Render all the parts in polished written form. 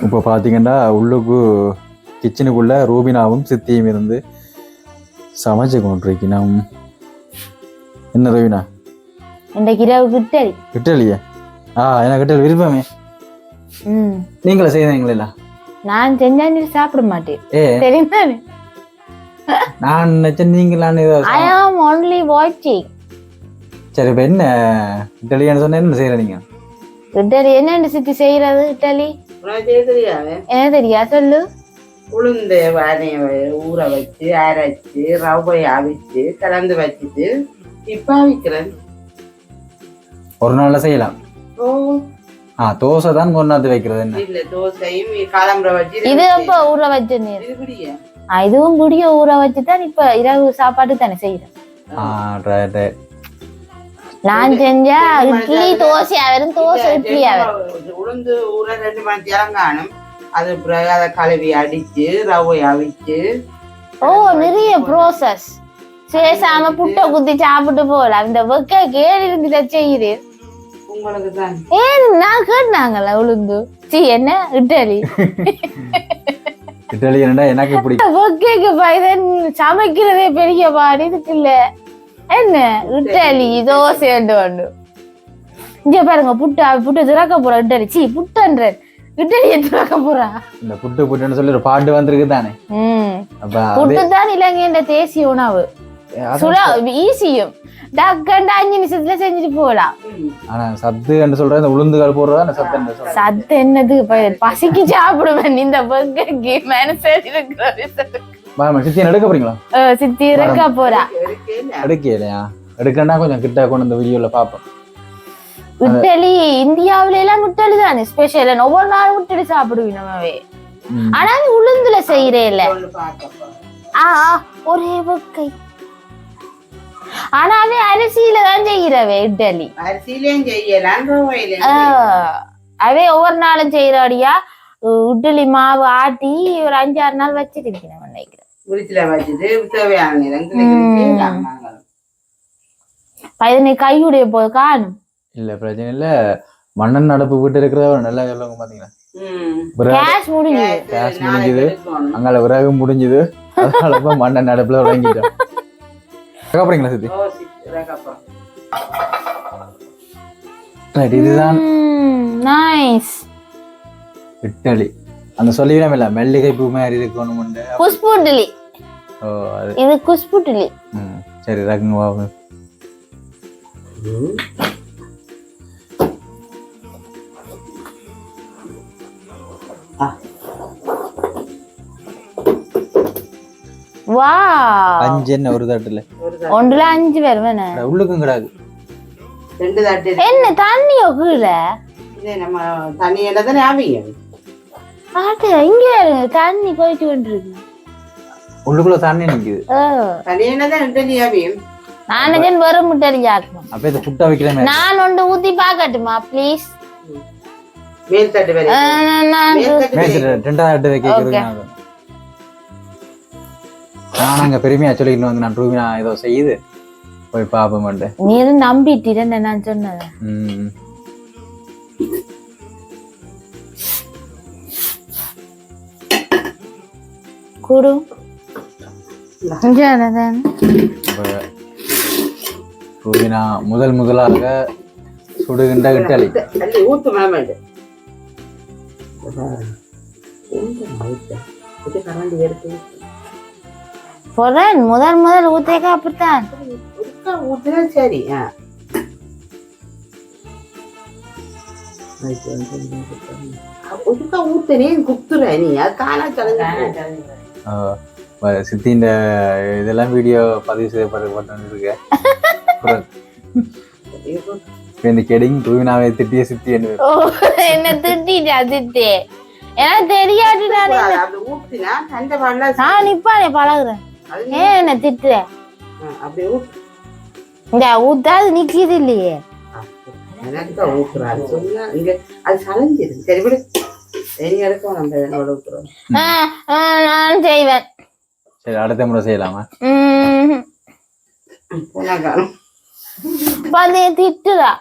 இப்போ பார்த்தீங்கன்னா உள்ளுக்கு கிச்சனுக்குள்ள ரூபினாவும் சித்தியும் இருந்து சமைச்சு கொண்டிருக்கணும். என்ன ரூபினா இந்த கிராவுக்கு இட்டலி இட்டலியா? எனக்கு இட்டலி விருப்பமே. நீங்களே செய்தீங்களா? நான் செஞ்சா நீ சாப்பிட மாட்டேன் தெரியுமா? நான் நினைச்சேன் நீங்களான்னு. ஐ ஆம் ஒன்லி வாட்சிங். சரி, இப்போ என்ன இட்டலியான்னு சொன்னா என்ன செய்யற நீங்க? இட்டலி என்ன சித்தி செய்யறது? இட்டலி என்ன தெரியா சொல்லு. உளுந்து வானைய ஊற வச்சு அரைச்சு ரவை அவிச்சு கலந்து வச்சுட்டு இப்ப அவிக்கிறேன். ஒரு நாள்ல செய்யலாம். தோசை தான் கொண்டாந்து வைக்கிறது. என்ன இல்ல தோசையும் காலம்பரை வச்சு இது எப்ப ஊற வச்சு நீர் இதுவும் குடிய ஊற வச்சுதான் இப்ப இரவு சாப்பாடு தானே செய்யறேன். நான் செஞ்சா இட்லி தோசை வரும், தோசை இட்லி வரும். உளுந்து ஊற 2 மணி நேரம் காணும். அது பிறகு அதை கழுவி அடிச்சு ரவை அவிச்சு. நிறைய ப்ரோசஸ். சேசாம புட்டை குத்தி சாப்பிட்டு போல அந்த வெக்க கேடு இருந்துட்ட செய்யுது உங்களுக்கு தான். நான் கேட்டாங்கல்ல உளுந்து என்ன இட்டலி இட்டலி எனக்கு பிடிக்கும். வெக்கைக்கு பைதன் சமைக்கிறதே பெரிய பாடு இதுக்கு இல்ல. என்ன இட்டலி தோசை ஒன்று இங்க பாருங்க. புட்டு திறக்க போற இட்டலி புட்டுன்ற இட்டலியை திறக்க போறா. இந்த புட்டுன்னு சொல்லி ஒரு பாட்டு வந்திருக்கு தானே. புட்டு தான் இலங்கையின் தேசிய உணவு. ஈஸியும் டக்கண்டு 5 நிமிஷத்துல செஞ்சுட்டு போகலாம். ஆனா சத்து என்று சொல்ற உளுந்துகள் போடுறதா சத்து. சத்து என்னது? பசிக்கு சாப்பிடுவேன். இந்த பர்கருக்கு மனசேடி சித்தி எடுக்க போறீங்களா? சித்தி எடுக்க போறா. எடுக்கலையா? எடுக்கன்னா கொஞ்சம் கிட்ட கொண்டு இந்த வீடியோல பாப்போம். இட்டலி இந்தியாவில எல்லாம் இட்டலி தானே ஸ்பெஷல். ஒவ்வொரு நாளும் இட்டலி சாப்பிடுவீங்க நம்மவே. ஆனா உளுந்துல செய்யறேன் ஒரே வக்கை. ஆனாவே அரிசியில தான் செய்யறவே இட்டலி. அரிசியிலையும் செய்யலாம். அவே ஒவ்வொரு நாளும் செய்யறாடியா இட்லி மாவு ஆட்டி ஒரு 5-6 நாள் வச்சிருக்கேன் நினைக்கிறேன். பதினை கையுடைய போது காணும். இல்ல பிரச்சனை இல்ல. மண்ணன் நடப்பு வீட்டு இருக்கிறத நல்லா சொல்லுங்க. பாத்தீங்கன்னா கேஷ் முடிஞ்சது, அங்கால விறகு முடிஞ்சது. அதனால மண்ணன் நடப்புல வாங்கிட்டோம். போறீங்களா சித்தி? இதுதான் இட்டலி. அந்த சொல்லிவிடாம இல்ல மெல்லிகை பூ மாதிரி இருக்கணும். குஷ்பு இட்லி. இது குஷ்பு இட்லி. சரி ரகுங்க வாங்க. வா 5 என்ன ஒரு தட்டுல ஒன்றுல 5 வருவேன். உள்ளுக்கும் கிடாது 2 தட்டு. என்ன தண்ணி கீழ நம்ம தண்ணி என்னதான் ஆவியும் இங்க தண்ணி போயிட்டு கொண்டிருக்கு. உள்ளுக்குள்ள தண்ணி நிக்குது. தண்ணி என்னதான் இட்டலி ஆவியும். நான் வரும் முட்டை ஆக்கணும். அப்ப இத புட்டா வைக்கிறேன். நான் ஒன்று ஊத்தி பாக்கட்டுமா ப்ளீஸ்? மேல் தட்டு வரை. ரெண்டாவது தட்டு வைக்கிறது. நான் அங்க பெருமையா சொல்லிட்டு வந்து நான் ரூபினா ஏதோ செய்யுது போய் பாப்போம். நீ நம்பிட்டு நான் சொன்னது. கூடு ரூபினா முதலாக சுடுகின்ற இட்டலி. ஊத்து மேலே போறேன். முதல் ஊத்தேக்க அப்படித்தான் ஊத்துனா சரி. ஊத்துனேன் குத்துற நீ காணா சித்தி இந்த இதெல்லாம் வீடியோ பதிவு செய்யப்பட்டு இந்த கெடிங் ரூபினாவை திட்டிய சித்தி என்ன திட்டிட்டா? திட்டே எனக்கு தெரியாது. நான் நிப்பானே பழகுறேன். என்ன திட்டுற? இந்த ஊத்தாது நிக்குது இல்லையே. நான் செய்வேன். சரி அடுத்த முறை செய்யலாமா? திட்டுதா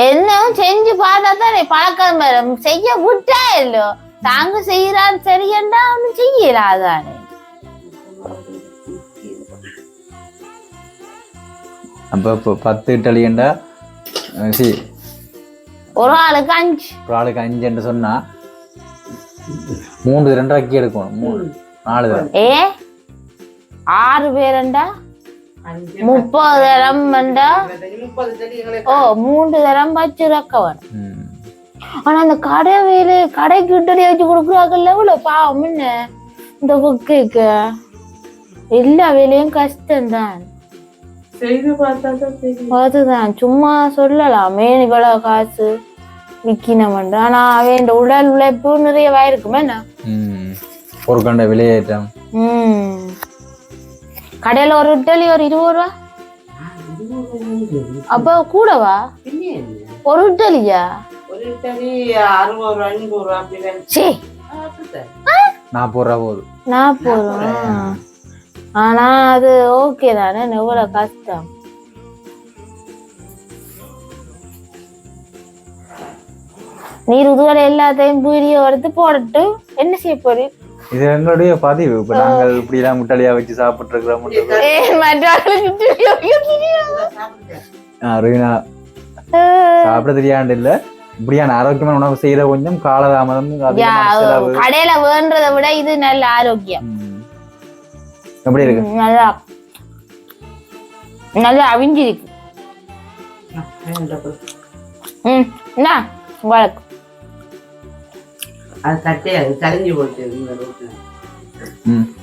என்ன செஞ்சு பார்த்தா தான் பழக்கம் வரும். செய்ய விட்டா இல்லோ தாங்க செய்யறான் சரியண்டா ஒன்னும் செய்யலாதானே. அப்ப இப்போ 10 இட்டலியண்டா ஒரு ஆளுக்கு 5. ஒரு ஆளுக்கு 5 சொன்னா 3 2 அக்கி எடுக்கணும். 4 தரம் 6 பேரண்டா 30 தரம் வேண்டா. 3 தரம் வச்சு ரக்கவன். ஆனா அந்த கடை வேலை கடைக்கு இட்டடி வச்சு கொடுக்குறாங்கல்ல இவ்வளவு பாவம். என்ன இந்த குக்கைக்கு எல்லா வேலையும் கஷ்டம்தான். அதுதான் சும்மா சொல்லலாம் மேன் இவ்வளவு காசு விக்கணும்ண்டு. ஆனா அவன் உடல் உழைப்பு நிறையவாயிருக்குமே என்ன ஒரு கண்ட விலையேற்றம். கடையில ஒரு இட்டலி ஒரு 20 ரூபா. அப்ப கூடவா ஒரு இட்டலியா? ஒரு இட்டலி 60 ரூபா 50 ரூபா அப்படி. 40 ரூபா போகுது. 40 ரூபா. ஆனா அது ஓகே தானே, எவ்வளவு கஷ்டம். நீர் உதுவலை எல்லாத்தையும் வீடியோ எடுத்து போட்டு என்ன செய்ய போறீங்க? இது எங்களுடைய பதிவு. இப்ப நாங்கள் இப்படி எல்லாம் முட்டாளியா வச்சு சாப்பிட்டு இருக்கிறோம். சாப்பிட தெரியாண்டு இல்ல, இப்படியான ஆரோக்கியமான உணவு செய்யற கொஞ்சம் காலதாமதம். கடையில வேண்டதை விட இது நல்ல ஆரோக்கியம். எப்படி இருக்கு? நல்லா நல்லா அவிஞ்சிருக்கு. உங்களுக்கு அது தட்டே அது கரைஞ்சி போட்டு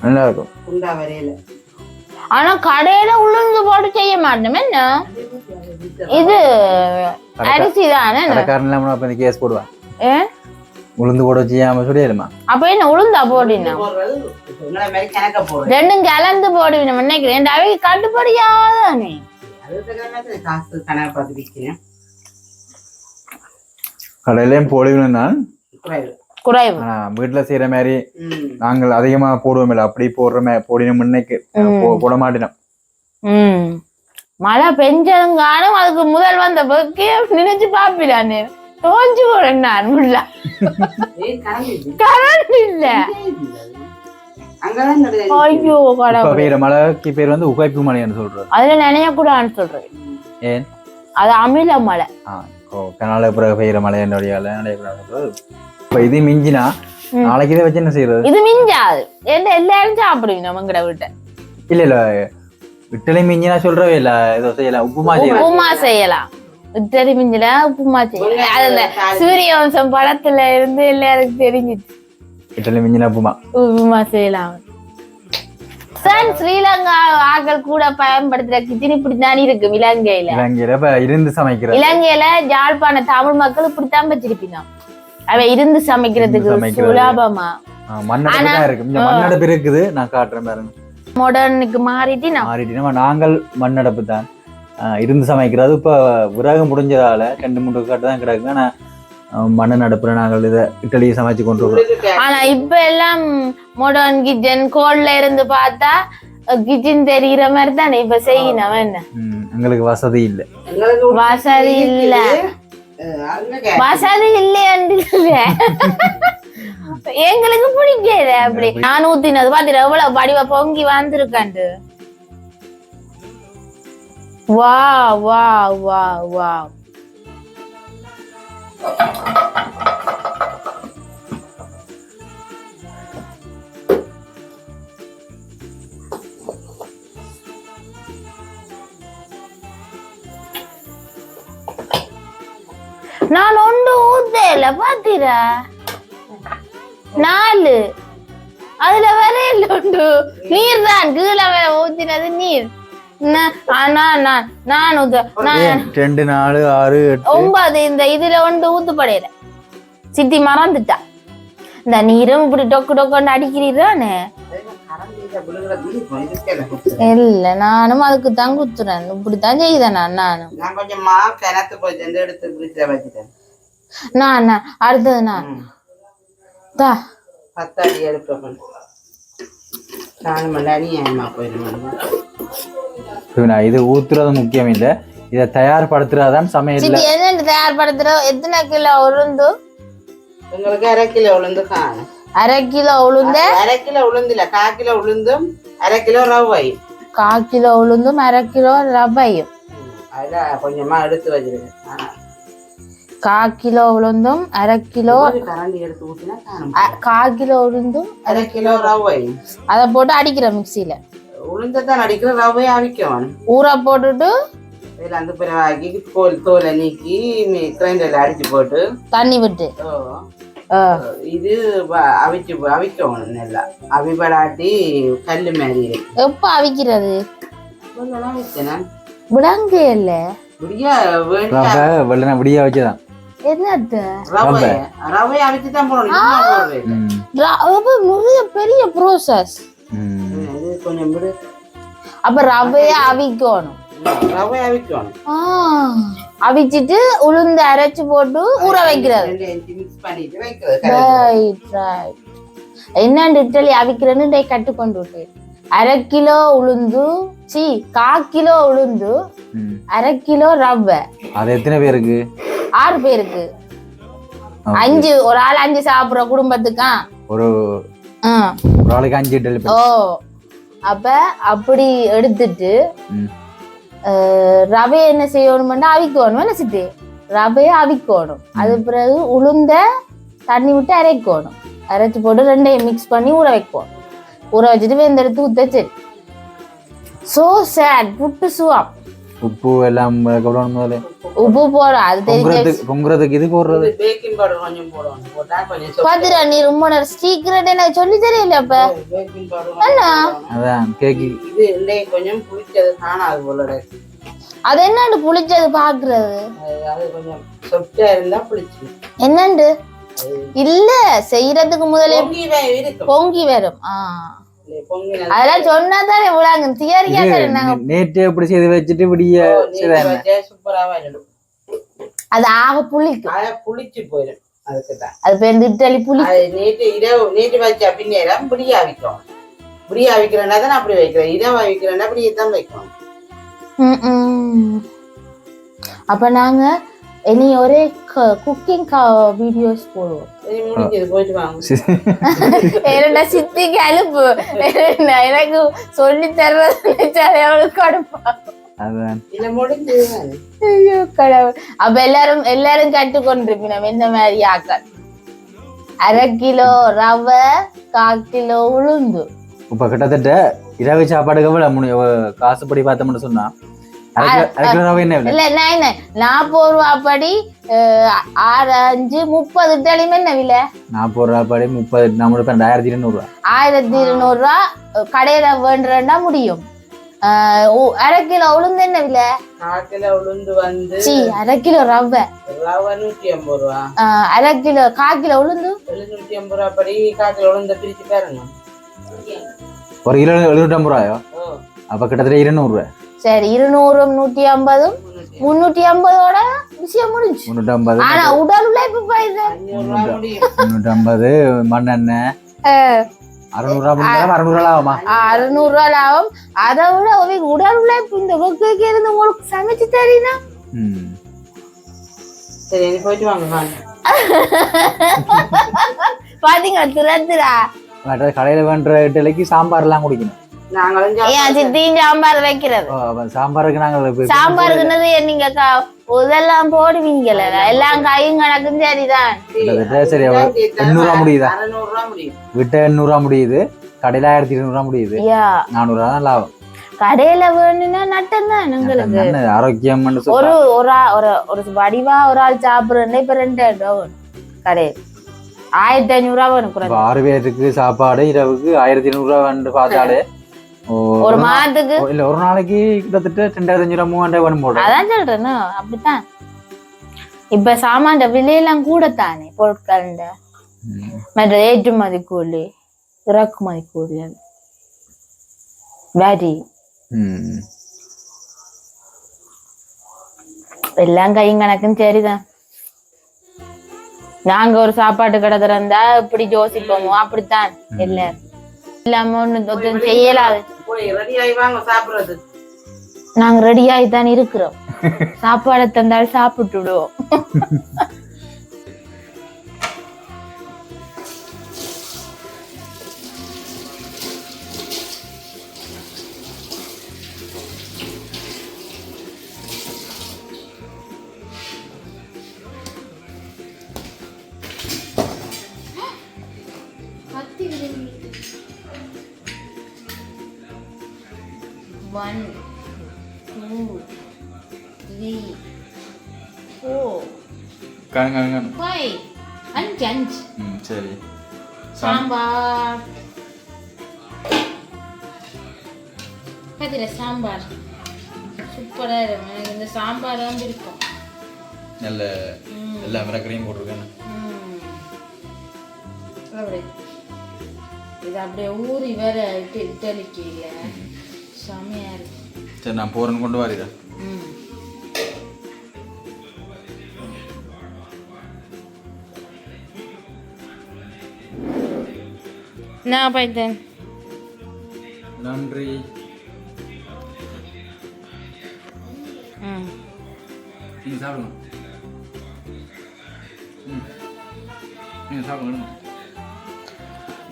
நல்லா இருக்கும். குண்டா வரையில. ஆனா கடையில உளுந்து போட்டு செய்ய மாட்டோம். என்ன இது அரிசி தானே. கடைக்காரன் கேஸ் போடுவான். உளுந்து போட செய்யாம சொல்லிடுமா? அப்ப என்ன உளுந்தா போடினா ரெண்டும் கலந்து போடுவீங்க நினைக்கிறேன். அவைக்கு கட்டுப்படியாதானே. கடையிலயும் போடுவீங்க தான் குறைவு. வீட்டுல செய்யற மாதிரி நாங்கள் அதிகமா போடுவோம் இல்ல, அப்படி போடினோம் முன்னைக்கு போட மாட்டினோம். மழை பெஞ்சதுங்கானும் அதுக்கு முதல் வந்த போக்கு நினைச்சு பாப்பிடானே தோஞ்சு போறேன். கரண்ட் இல்ல. ஐயோ மழைக்கு பேர் வந்து உகைப்பு மலைன்னு சொல்றது. அதுல நினைய கூடாதுன்னு சொல்றது. ஏன்? அது அமில மலை. கனால பிறகு பெய்யற மலை என்னுடைய நினையக்கூடாது. இப்ப இது மிஞ்சினா நாளைக்கு இதை வச்சு என்ன செய்யறது? இது மிஞ்சாது. எல்லாரும் சாப்பிடுவீங்க நம்மங்கிட்ட வீட்டை. இல்ல இல்ல இட்டலி மிஞ்சினா சொல்றவே இல்ல. ஏதோ செய்யலாம், உப்புமா செய்யலாம். இட்டலி மிஞ்சில உப்புமா செய்யலாம். அதுல சூரியவம்சம் படத்துல இருந்து எல்லாருக்கும் தெரிஞ்சிச்சு. இட்டலி மிஞ்சினா உப்புமா செய்யலாம். ஸ்ரீலங்கா ஆக்கள் கூட பயன்படுத்துற கிச்சன் இப்படித்தான் இருக்கு. இலங்கையில இருந்து சமைக்கிற இலங்கையில யாழ்ப்பாண தமிழ் மக்கள் இப்படித்தான் வச்சிருப்பீங்க. அவ இருந்து சமைக்கிறதுக்கு சுலபமா. மண்ணடப்பு இருக்குது. நான் காட்டுறேன் பாருங்க. மாடர்னுக்கு மாறிட்டு நாங்கள் மண்ணடப்பு தான் இருந்து சமைக்கிறது. இப்ப விறகு முடிஞ்சதால 2-3 காட்டு தான் கிடக்கு. ஆனா மண்ணன் அடுப்புல நாங்கள் இதை இட்டலியை சமைச்சு கொண்டு வரோம். ஆனா இப்ப எல்லாம் மாடர்ன் கிச்சன் கோல்ல இருந்து பார்த்தா கிச்சன் தெரிகிற மாதிரி தானே இப்ப செய்யணும். என்ன எங்களுக்கு வசதி இல்ல. வசதி இல்ல வசதி இல்லையாண்டு இல்ல, எங்களுக்கு பிடிக்கல. அப்படி நான் ஊத்தினது பாத்தீங்க எவ்வளவு படிவா பொங்கி வந்திருக்காண்டு. வா வா வா வா. நான் ஒன்று ஊத்தல பாத்தீரா 4 அதுல வரையில உண்டு நீர் தான் கீழே ஊத்தினது நீர். நான் 2 4 6 9 இந்த இதுல ஒன்று ஊத்துப்படையில சித்தி மறந்துட்டா. இந்த நீரும் இப்படி டொக்கு டொக்குன்னு அடிக்கிறீரானே. இல்ல நானும் அதுக்கு தான் குத்துறேன். இப்படித்தான் செய்தேன் நானும். நான் அடுத்தது நான் இது ஊத்துறது முக்கியம் இல்ல, இதை தயார்படுத்துறதான் சமையல். என்னன்னு தயார்படுத்துற? எத்தனை கிலோ உருந்து? உங்களுக்கு 1/2 கிலோ உளுந்து காணும். 1/2 கிலோ உளுந்த 1/2 கிலோ உளுந்து இல்ல, 1/4 கிலோ உளுந்தும் 1/2 கிலோ ரவையும். 1/4 கிலோ உளுந்தும் 1/2 கிலோ ரவையும். அதுல கொஞ்சமா எடுத்து வச்சிருங்க. 1/4 கிலோ உளுந்தும் 1/2 கிலோ கரண்டி எடுத்து ஊத்தினா காணும். 1/4 கிலோ உளுந்தும் 1/2 கிலோ ரவையும். அதை போட்டு அடிக்கிற மிக்சியில உளுந்தான் அடிக்கிற ரவையை அவிக்கணும். ஊற போட்டுட்டு இதுல அந்த பிறகு தோலை நீக்கி கிரைண்டர்ல அடிச்சு போட்டு தண்ணி விட்டு இது அவிக்கணும். நல்லா அவிபடாட்டி கல்லு மாதிரி இருக்கு. எப்ப அவிக்கிறது வைக்கணும் விடாங்க இல்ல விடியா வெள்ளனா விடியா வச்சுதான் என்னது ரவையை அவிச்சுதான் போடணும். நிறைய பெரிய ப்ரோசஸ். கொஞ்சம் விடு. அப்ப ரவைய அவிக்கணும். ரவை அவிக்கணும். அவிச்சிட்டு உளுந்து அரைச்சு போட்டு ஊற வைக்கிறது. என்னன்னு இட்டலி அவிக்கிறேன்னு கட்டுக்கொண்டு விட்டு 1/2 கிலோ உளுந்து 1/4 கிலோ உளுந்து 1/2 கிலோ ரவை. அது எத்தனை பேருக்கு? 6 பேருக்கு. 5 ஒரு ஆள் 5 சாப்பிடுற குடும்பத்துக்கா ஒரு ஆளுக்கு 5 இட்லி. அப்ப அப்படி எடுத்துட்டு ரவையை என்ன செய்யணும்னா அவிக்கணும். என்ன சித்தி ரவைய அவிக்கணும். அது பிறகு உளுந்த தண்ணி விட்டு அரைக்கணும். அரைச்சு போட்டு ரெண்டையும் மிக்ஸ் பண்ணி ஊற வைப்போம். ஊற வச்சுட்டு வெந்தெடுத்து ஊத்த சரி. சோ சேட் புட்டு சுவாம். உப்பு எல்லாம் முதல்ல உப்பு போடுறோம். அது தெரிஞ்சு பொங்குறதுக்கு இது போடுறது. பேக்கிங் பவுடர் கொஞ்சம் போடணும். போட்டா கொஞ்சம் பாத்துடா நீ ரொம்ப சீக்கிரம் எனக்கு சொல்லி தெரியல. அப்ப பேக்கிங் பவுடர் அதான் கேக்கு இது இன்னைக்கு கொஞ்சம் புளிச்சது காணாது போல. அது என்னண்டு புளிச்சது பாக்குறது? அது கொஞ்சம் சொட்டா இருந்தா புளிச்சு. என்னண்டு இல்ல செய்யறதுக்கு முதலே பொங்கி வரும். அதெல்லாம் சொன்னாதான் விடாங்க. தியரியா நேற்று எப்படி செய்து வச்சுட்டு விடிய சூப்பரா வரும். அது ஆக புளிக்கும். புளிச்சு போயிடும். அதுக்குதான் அது பேர் இட்டலி புளி. நேற்று வச்சா பின்னேரம் புளியா வைக்கும். புளியா வைக்கிறேன்னா தான் அப்படி வைக்கிறேன். இரவா வைக்கிறேன்னா அப்படியேதான் வைக்கணும். அப்ப நாங்க இனி ஒரே குக்கிங் வீடியோஸ் போடுவோம். போயிட்டு வாங்க. என்னடா சித்திக்கு அனுப்பு. எனக்கு சொல்லி தர்றது கடுப்பா. ஐயோ கடவுள். அப்ப எல்லாரும் கட்டுக்கொண்டிருப்போம். என்ன மாதிரி ஆக்கள் 1/2 கிலோ ரவை 1/4 கிலோ உளுந்து. இப்ப கிட்டத்தட்ட இரவு சாப்பாடுக்கு காசுப்படி பார்த்தோம்னு சொன்னா 1/2 கிலோ ரவை என்ன இல்ல 40 ரூபா படி 6 5 30 இட்டலியுமே என்ன விலை? 40 ரூபா படி 30 நம்மளுக்கு 1200 ரூபா. 1200 ரூபா கடையில வேண்டுறா முடியும். 1/2 கிலோ உளுந்து என்ன விலை? 1/4 கிலோ உளுந்து வந்து 1/2 கிலோ ரவை 150 ரூபா. 1/2 கிலோ 1/4 கிலோ உளுந்து 750 ரூபா படி 1/4 கிலோ உளுந்து பிரிச்சு பாருங்க. ஒரு கிலோ 750 ரூபாயோ? அப்ப கிட்டத்தட்ட 200 ரூபாய். சரி 200 150 350ஓட விஷயம் முடிஞ்சு. 350. ஆனா உடல் உழைப்பு போயிடுது. 350 மண்ணெண்ணெய் 600 ரூபா ஆகுமா? 600 ரூபா லாபம். அதை விட உடல் உழைப்பு இந்த ஒர்க்கு இருந்து உங்களுக்கு சமைச்சு தரீனா. சரி போயிட்டு வாங்க. பாத்தீங்க திரத்துரா கடையில வேண்ட இட்லிக்கு சாம்பார் எல்லாம் குடிக்கணும். சாம்பார் வைக்கிறது சாம்பாருக்கு நாங்க சாம்பாருக்கு நீங்க இதெல்லாம் போடுவீங்கல்ல. எல்லாம் கையும் கணக்கும் சரிதான். சரி 800 ரூபா முடியுதா? விட்ட 800 ரூபா முடியுது. கடையில 1200 ரூபா முடியுது. 400 ரூபா தான் லாபம். கடையில வேணும்னா நட்டம் தான் உங்களுக்கு. ஆரோக்கியம் ஒரு வடிவா ஒரு ஆள் சாப்பிடுறேன். இப்ப 2000 கடையில் 1500 ரூபா வேணும். 6 பேருக்கு சாப்பாடு இரவுக்கு 1500 ரூபா வந்து பார்த்தாலே ஒரு மாதத்துக்கு இல்ல ஒரு நாளைக்கு கிட்டத்தட்ட 2500 ரூபா 3000 வேணும் போட. அதான் சொல்றேன். அப்படித்தான் இப்ப சாமான் விலையெல்லாம் கூடத்தானே. பொருட்கள் மற்ற ஏற்றுமதி கூலி இறக்குமதி கூலி வரி எல்லாம் கையும் கணக்கும் சரிதான். நாங்க ஒரு சாப்பாட்டு கடை திறந்தா இப்படி யோசிப்போமோ அப்படித்தான் எல்லாரும். இல்லாம ஒண்ணு செய்யலாது. நாங்க ரெடி ஆகித்தான் இருக்கிறோம். சாப்பாடு தந்தாலும் சாப்பிட்டுடுவோம். 1 2 3 4 காணுங்க 5 5 சரி சாம்பார் கதிர சாம்பார் சூப்பரா இருக்கும் எனக்கு இந்த சாம்பார் தான் பிடிக்கும் நல்ல எல்லா மிரக்கரையும் போட்டிருக்கேன் இது அப்படியே ஊறி வேற இட்டலிக்கு இல்லை செமையா இருக்கு சரி நான் போறேன்னு கொண்டு வரீங்க நான் போயிட்டேன் நன்றி நீங்க சாப்பிடுங்க நீங்க சாப்பிடுங்க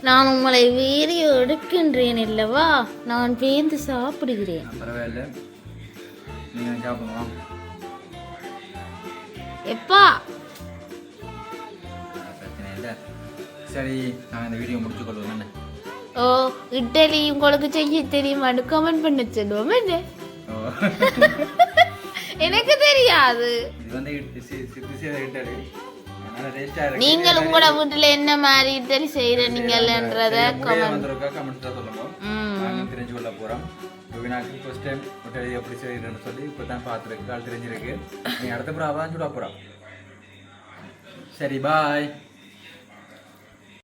நான் உங்களை வீடியோ எடுக்கின்றேன் அல்லவா நான் பேந்து சாப்பிடுகிறேன் பரவாயில்ல நீங்க சாப்பிடுங்க எப்பா பிரச்சனை இல்லை சரி நான் இந்த வீடியோ முடிச்சு கொள்வேன் ஓ இட்டலி உங்களுக்கு செய்ய தெரியுமான்னு கமெண்ட் பண்ண சொல்லுவோம் என்ன எனக்கு தெரியாது இது வந்து இட்டலி நீங்கள் உங்களோட வீட்டுல என்ன மாதிரி இட்டலி செய்யறீங்கன்றத கமெண்ட்ல சொல்லுங்க நாங்க தெரிஞ்சு கொள்ள போறோம் வினாக்கு ஃபர்ஸ்ட் டைம் இட்டலி எப்படி செய்யறேன்னு சொல்லி இப்பதான் பார்த்துருக்கு ஆள் தெரிஞ்சிருக்கு நீ அடுத்த புறம் அதான் சுட போறோம் சரி பாய்